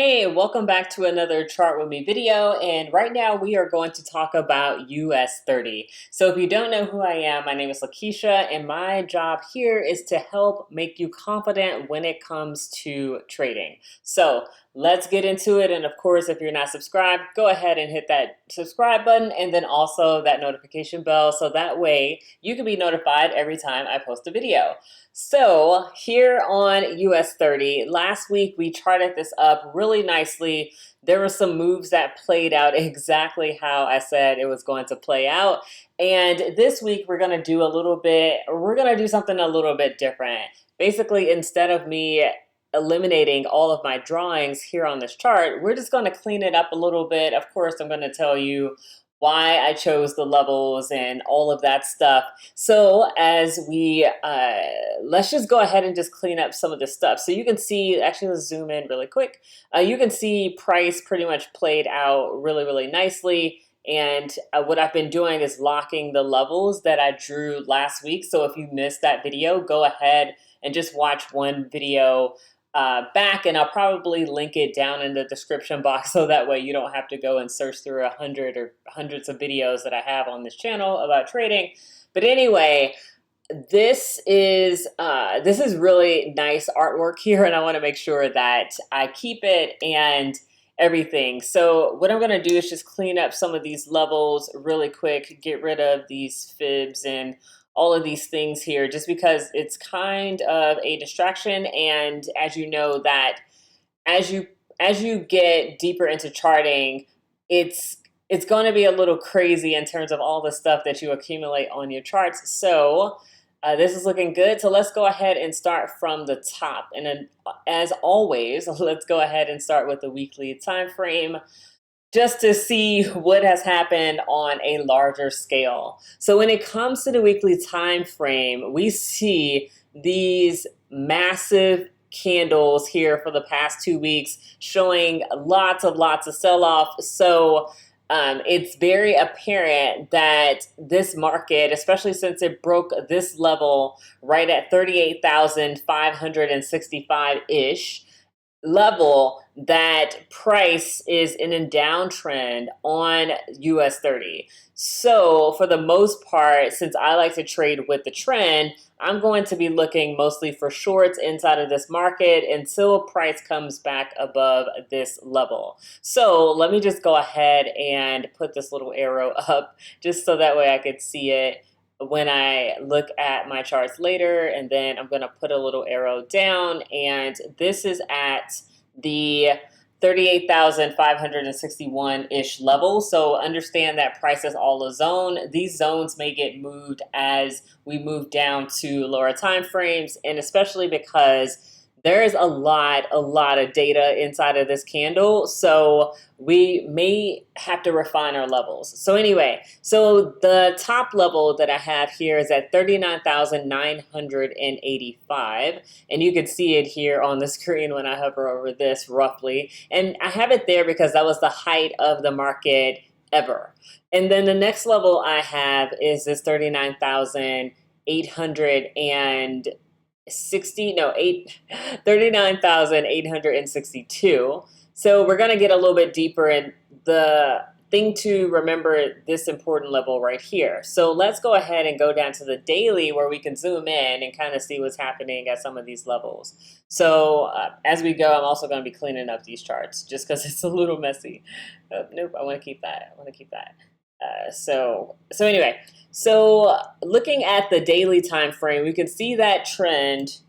Hey, welcome back to another Chart With Me video. And right now we are going to talk about US30. So if you don't know who I am, my name is Lakeisha, and my job here is to help make you confident when it comes to trading. So let's get into it. And of course, if you're not subscribed, go ahead and hit that subscribe button and then also that notification bell. So that way you can be notified every time I post a video. So here on US30, last week we charted this up really nicely. There were some moves that played out exactly how I said it was going to play out. And this week we're going to do something a little bit different. Basically, instead of me eliminating all of my drawings here on this chart, we're just going to clean it up a little bit. Of course, I'm going to tell you why I chose the levels and all of that stuff. So as we, let's just go ahead and just clean up some of this stuff. So you can see, actually let's zoom in really quick. You can see price pretty much played out really, really nicely. And what I've been doing is locking the levels that I drew last week. So if you missed that video, go ahead and just watch one video back, and I'll probably link it down in the description box so that way you don't have to go and search through 100 or hundreds of videos that I have on this channel about trading. But anyway, this is really nice artwork here, and I want to make sure that I keep it and everything. So what I'm going to do is just clean up some of these levels really quick, get rid of these fibs and all of these things here, just because it's kind of a distraction. And as you know, that as you get deeper into charting, it's going to be a little crazy in terms of all the stuff that you accumulate on your charts. So this is looking good. So let's go ahead and start from the top. And then, as always, let's go ahead and start with the weekly time frame, just to see what has happened on a larger scale. So when it comes to the weekly time frame, we see these massive candles here for the past 2 weeks showing lots of sell-off. So it's very apparent that this market, especially since it broke this level right at 38,565-ish level, that price is in a downtrend on US30. So for the most part, since I like to trade with the trend, I'm going to be looking mostly for shorts inside of this market until price comes back above this level. So let me just go ahead and put this little arrow up just so that way I could see it when I look at my charts later. And then I'm going to put a little arrow down, and this is at the 38,561-ish level. So understand that price is all a zone. These zones may get moved as we move down to lower time frames, and especially because there is a lot of data inside of this candle, so we may have to refine our levels. So anyway, so the top level that I have here is at 39,985, and you can see it here on the screen when I hover over this roughly. And I have it there because that was the height of the market ever. And then the next level I have is this 39,862. So we're going to get a little bit deeper in the thing to remember, this important level right here. So let's go ahead and go down to the daily where we can zoom in and kind of see what's happening at some of these levels. So as we go, I'm also going to be cleaning up these charts just because it's a little messy. Nope, I want to keep that. So anyway, so looking at the daily time frame, we can see that trend.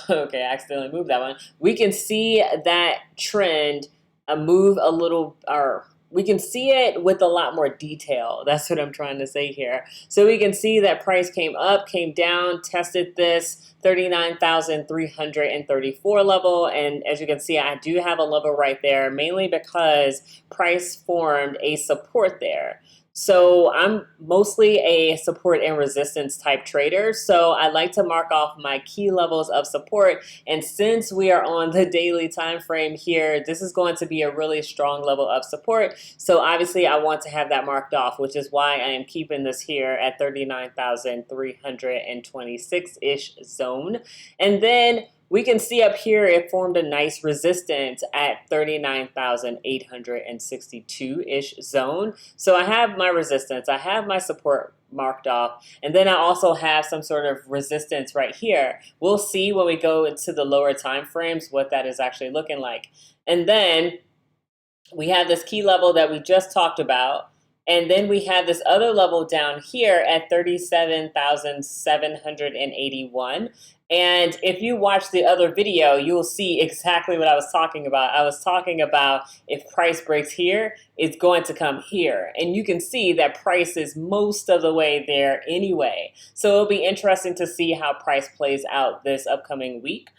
Okay, I accidentally moved that one. We can see that trend move a little, or we can see it with a lot more detail. That's what I'm trying to say here. So we can see that price came up, came down, tested this 39,334 level. And as you can see, I do have a level right there, mainly because price formed a support there. So I'm mostly a support and resistance type trader. So I like to mark off my key levels of support. And since we are on the daily time frame here, this is going to be a really strong level of support. So obviously I want to have that marked off, which is why I am keeping this here at 39,326-ish zone. And then we can see up here it formed a nice resistance at 39,862-ish zone. So I have my resistance, I have my support marked off, and then I also have some sort of resistance right here. We'll see when we go into the lower time frames what that is actually looking like. And then we have this key level that we just talked about. And then we have this other level down here at 37,781. And if you watch the other video, you'll see exactly what I was talking about. I was talking about if price breaks here, it's going to come here. And you can see that price is most of the way there anyway. So it'll be interesting to see how price plays out this upcoming week.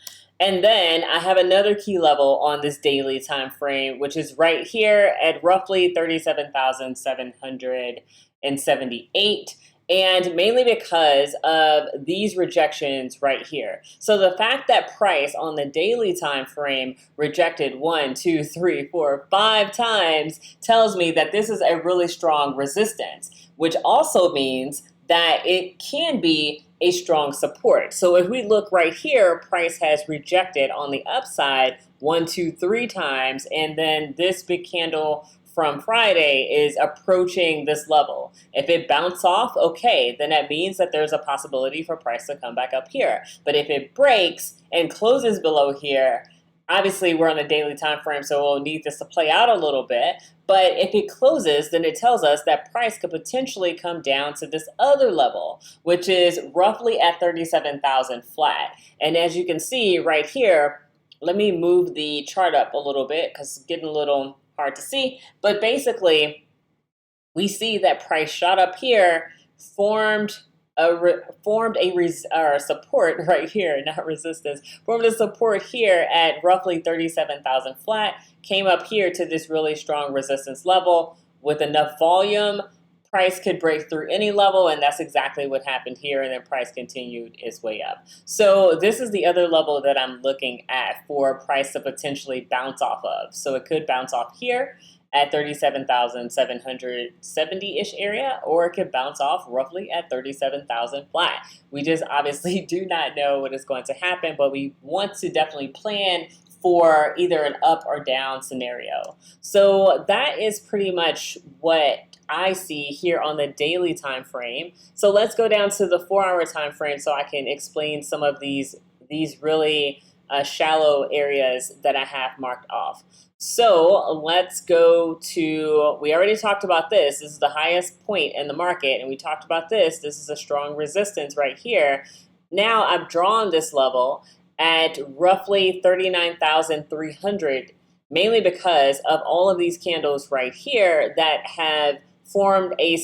And then I have another key level on this daily time frame, which is right here at roughly 37,778, and mainly because of these rejections right here. So the fact that price on the daily time frame rejected 1, 2, 3, 4, 5 times tells me that this is a really strong resistance, which also means that it can be a strong support. So if we look right here, price has rejected on the upside 1, 2, 3 times, and then this big candle from Friday is approaching this level. If it bounces off, okay, then that means that there's a possibility for price to come back up here. But if it breaks and closes below here, obviously we're on the daily time frame, so we'll need this to play out a little bit. But if it closes, then it tells us that price could potentially come down to this other level, which is roughly at 37,000 flat. And as you can see right here, let me move the chart up a little bit because it's getting a little hard to see. But basically, we see that price shot up here, formed a support right here, not resistance, formed a support here at roughly 37,000 flat, came up here to this really strong resistance level. With enough volume, price could break through any level, and that's exactly what happened here, and then price continued its way up. So this is the other level that I'm looking at for price to potentially bounce off of. So it could bounce off here at 37,770-ish area, or it could bounce off roughly at 37,000 flat. We just obviously do not know what is going to happen, but we want to definitely plan for either an up or down scenario. So that is pretty much what I see here on the daily time frame. So let's go down to the 4-hour time frame so I can explain some of these really shallow areas that I have marked off. So let's go to, we already talked about this. This is the highest point in the market, and we talked about this. This is a strong resistance right here. Now I've drawn this level at roughly 39,300, mainly because of all of these candles right here that have formed a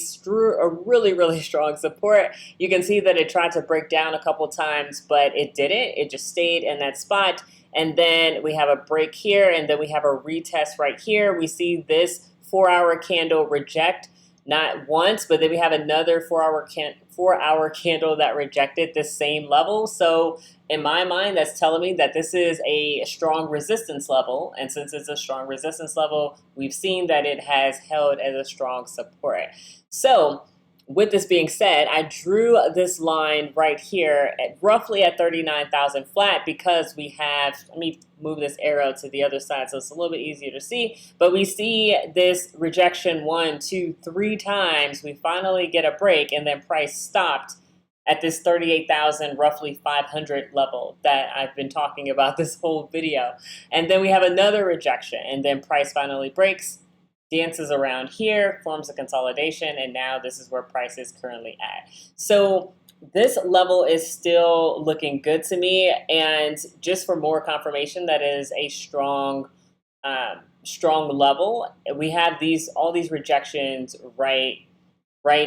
really strong support. You can see that it tried to break down a couple times, but it didn't. It just stayed in that spot. And then we have a break here, and then we have a retest right here. We see this 4-hour candle reject not once, but then we have another 4-hour candle that rejected this same level. So in my mind, that's telling me that this is a strong resistance level. And since it's a strong resistance level, we've seen that it has held as a strong support. So with this being said, I drew this line right here at roughly at 39,000 flat because we have, let me move this arrow to the other side so it's a little bit easier to see, but we see this rejection 1, 2, 3 times. We finally get a break, and then price stopped at this 38,000 roughly 500 level that I've been talking about this whole video. And then we have another rejection, and then price finally breaks, dances around here, forms a consolidation, and now this is where price is currently at. So this level is still looking good to me, and just for more confirmation that is a strong level, we have all these rejections right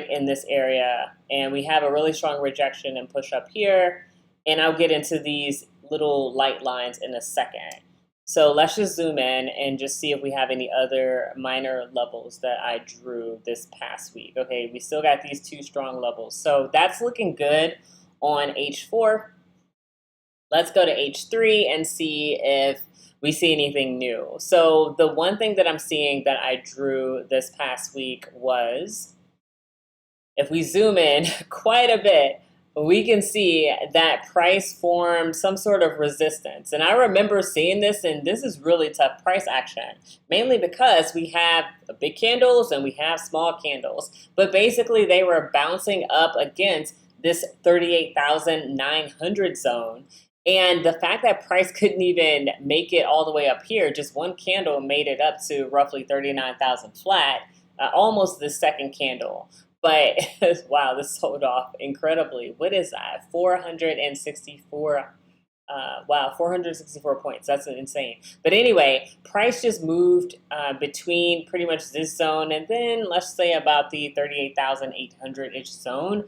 in this area, and we have a really strong rejection and push up here, and I'll get into these little light lines in a second. So let's just zoom in and just see if we have any other minor levels that I drew this past week. Okay, we still got these 2 strong levels. So that's looking good on H4. Let's go to H3 and see if we see anything new. So the one thing that I'm seeing that I drew this past week was, if we zoom in quite a bit, we can see that price formed some sort of resistance. And I remember seeing this, and this is really tough price action, mainly because we have big candles and we have small candles. But basically, they were bouncing up against this 38,900 zone. And the fact that price couldn't even make it all the way up here, just one candle made it up to roughly 39,000 flat, almost the second candle. But wow, this sold off incredibly. What is that? 464. Wow, 464 points. That's insane. But anyway, price just moved between pretty much this zone and then let's say about the 38,800-ish zone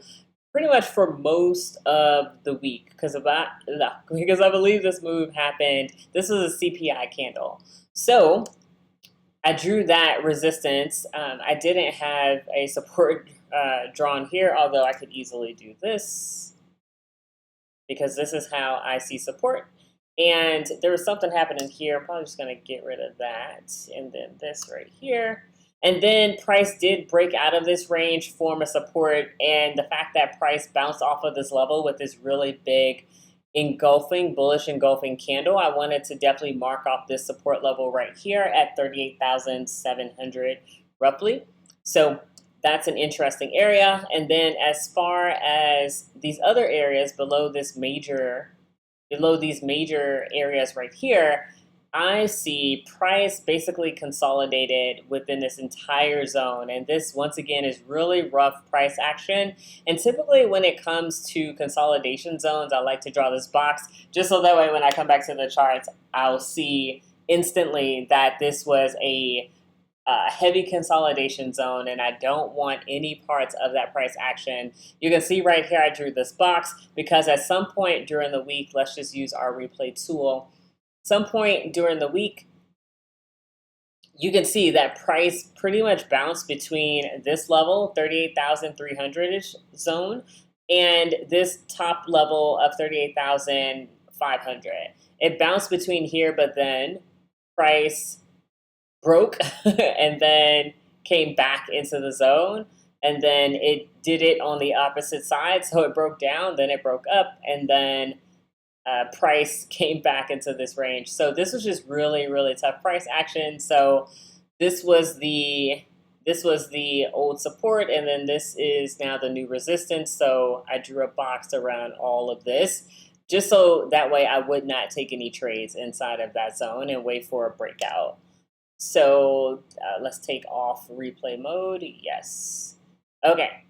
pretty much for most of the week because I believe this move happened. This was a CPI candle. So I drew that resistance. I didn't have a support drawn here, although I could easily do this because this is how I see support. And there was something happening here. I'm probably just going to get rid of that. And then this right here. And then price did break out of this range, form a support. And the fact that price bounced off of this level with this really big bullish engulfing candle, I wanted to definitely mark off this support level right here at 38,700 roughly. So that's an interesting area. And then as far as these other areas below these major areas right here, I see price basically consolidated within this entire zone. And this, once again, is really rough price action. And typically when it comes to consolidation zones, I like to draw this box just so that way when I come back to the charts, I'll see instantly that this was a heavy consolidation zone and I don't want any parts of that price action. You can see right here I drew this box because at some point during the week, let's just use our replay tool. Some point during the week, you can see that price pretty much bounced between this level, 38,300-ish zone, and this top level of 38,500. It bounced between here, but then price broke and then came back into the zone. And then it did it on the opposite side. So it broke down, then it broke up, and then price came back into this range. So this was just really, really tough price action. So this was the old support, and then this is now the new resistance. So I drew a box around all of this, just so that way I would not take any trades inside of that zone and wait for a breakout. So let's take off replay mode. Yes. Okay.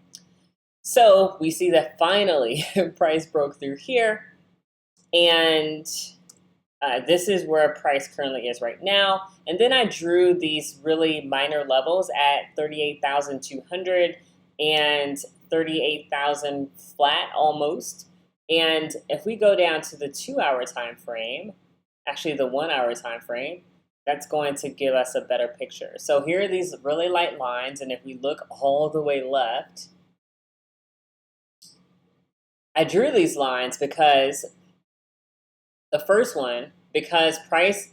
So we see that finally price broke through here. And this is where price currently is right now. And then I drew these really minor levels at 38,200 and 38,000 flat almost. And if we go down to the 2-hour time frame, actually the 1-hour time frame, that's going to give us a better picture. So here are these really light lines, and if we look all the way left, I drew these lines because the first one, because price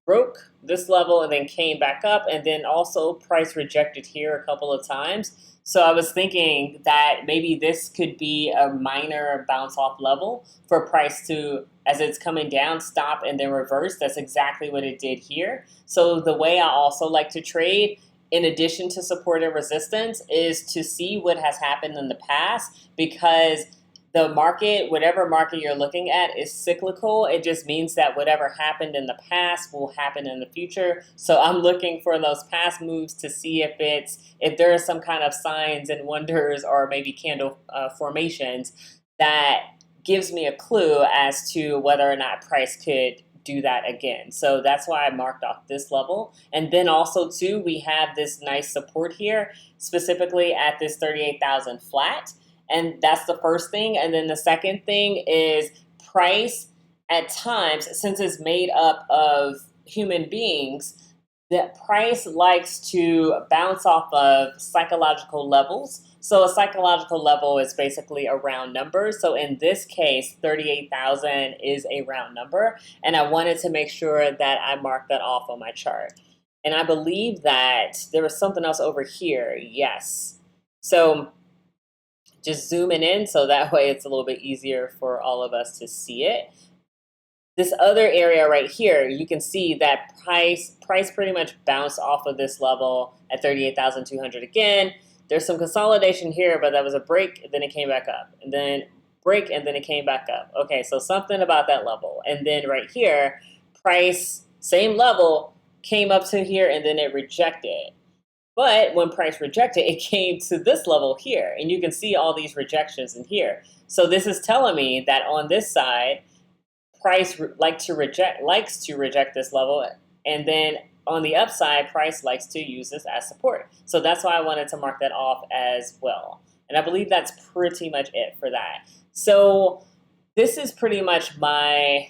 broke this level and then came back up, and then also price rejected here a couple of times. So I was thinking that maybe this could be a minor bounce off level for price to, as it's coming down, stop and then reverse. That's exactly what it did here. So the way I also like to trade, in addition to support and resistance, is to see what has happened in the past, because the market, whatever market you're looking at, is cyclical. It just means that whatever happened in the past will happen in the future. So I'm looking for those past moves to see if there are some kind of signs and wonders or maybe candle formations that gives me a clue as to whether or not price could do that again. So that's why I marked off this level. And then also too, we have this nice support here, specifically at this 38,000 flat. And that's the first thing. And then the second thing is price at times, since it's made up of human beings, that price likes to bounce off of psychological levels. So a psychological level is basically a round number. So in this case, 38,000 is a round number. And I wanted to make sure that I marked that off on my chart. And I believe that there was something else over here. Yes. So just zooming in so that way it's a little bit easier for all of us to see it. This other area right here, you can see that price pretty much bounced off of this level at 38,200 again. There's some consolidation here, but that was a break, and then it came back up, and then break, and then it came back up. Okay, so something about that level. And then right here, price, same level, came up to here, and then it rejected. But when price rejected, it came to this level here, and you can see all these rejections in here. So this is telling me that on this side, price likes to reject this level, and then on the upside, price likes to use this as support. So that's why I wanted to mark that off as well. And I believe that's pretty much it for that. So this is pretty much my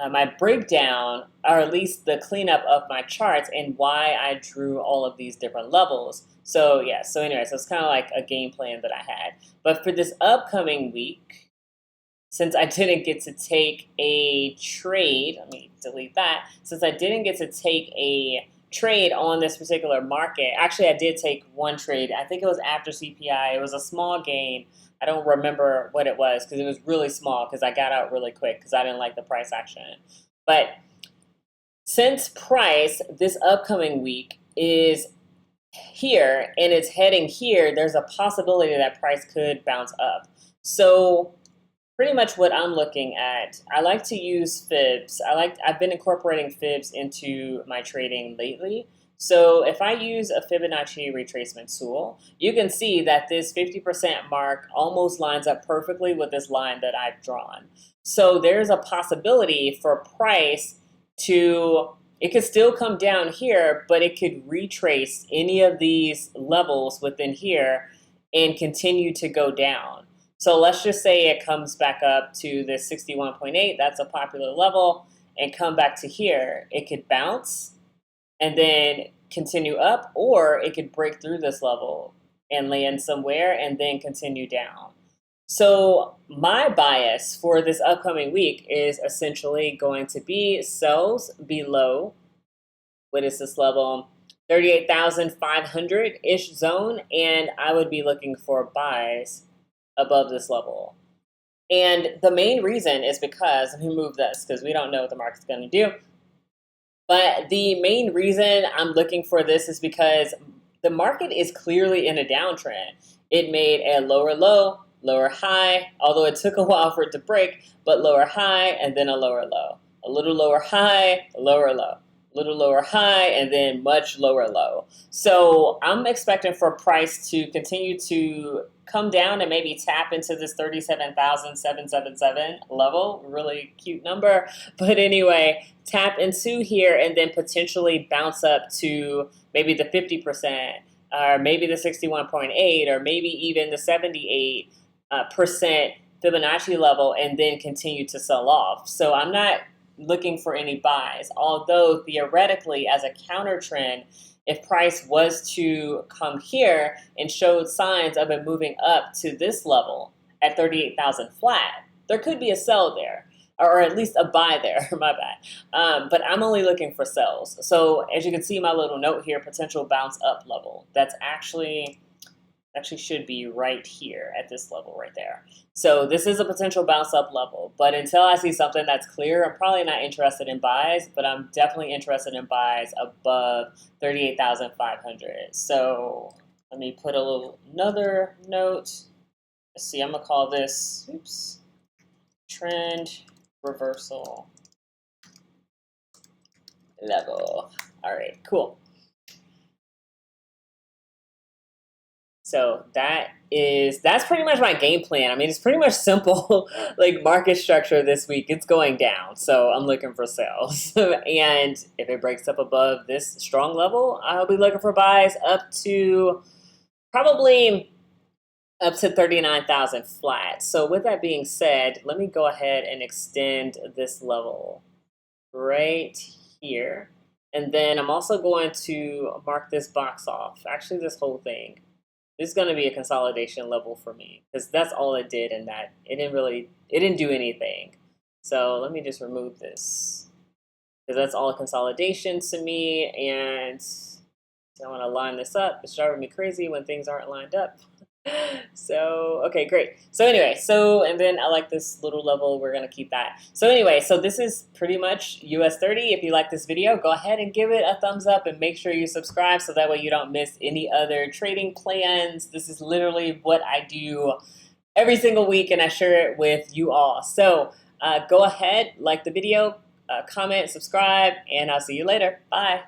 my breakdown, or at least the cleanup of my charts and why I drew all of these different levels. So yeah, so anyway, so it's kind of like a game plan that I had. But for this upcoming week, since I didn't get to take a trade, let me delete that. Since I didn't get to take a trade on this particular market, actually I did take one trade. I think it was after CPI. It was a small gain. I don't remember what it was because it was really small because I got out really quick because I didn't like the price action. But since price this upcoming week is here and it's heading here, there's a possibility that price could bounce up. So pretty much what I'm looking at, I like to use fibs. I've been incorporating fibs into my trading lately. So if I use a Fibonacci retracement tool, you can see that this 50% mark almost lines up perfectly with this line that I've drawn. So there's a possibility for price to, it could still come down here, but it could retrace any of these levels within here and continue to go down. So let's just say it comes back up to this 61.8, that's a popular level, and come back to here. It could bounce and then continue up, or it could break through this level and land somewhere and then continue down. So my bias for this upcoming week is essentially going to be sells below, what is this level? 38,500-ish zone, and I would be looking for buys above this level. And the main reason is because, let me move this because we don't know what the market's going to do. But the main reason I'm looking for this is because the market is clearly in a downtrend. It made a lower low, lower high, although it took a while for it to break, but lower high and then a lower low. A little lower high, a lower low. A little lower high and then much lower low. So I'm expecting for price to continue to come down and maybe tap into this 37,777 level. Really cute number. But anyway, tap into here and then potentially bounce up to maybe the 50%, or maybe the 61.8, or maybe even the 78% Fibonacci level, and then continue to sell off. So I'm not looking for any buys, although theoretically as a counter trend, if price was to come here and showed signs of it moving up to this level at 38,000 flat, there could be a sell there, or at least a buy there, my bad. But I'm only looking for sells. So as you can see my little note here, potential bounce up level. That's actually should be right here at this level right there. So this is a potential bounce up level, but until I see something that's clear, I'm probably not interested in buys, but I'm definitely interested in buys above 38,500. So let me put another note. Let's see, I'm gonna call this, trend reversal level. All right, cool. So that's pretty much my game plan. I mean, it's pretty much simple, like market structure this week. It's going down, so I'm looking for sales. And if it breaks up above this strong level, I'll be looking for buys up to probably up to 39,000 flat. So with that being said, let me go ahead and extend this level right here. And then I'm also going to mark this box off, actually this whole thing. This is going to be a consolidation level for me because that's all it did, and that it didn't do anything. So let me just remove this because that's all consolidation to me, and I want to line this up. It's driving me crazy when things aren't lined up. So, okay, great. So anyway, and then I like this little level, we're gonna keep that. So anyway, so this is pretty much US30. If you like this video, go ahead and give it a thumbs up and make sure you subscribe so that way you don't miss any other trading plans. This is literally what I do every single week and I share it with you all. So go ahead, like the video, comment, subscribe, and I'll see you later. Bye.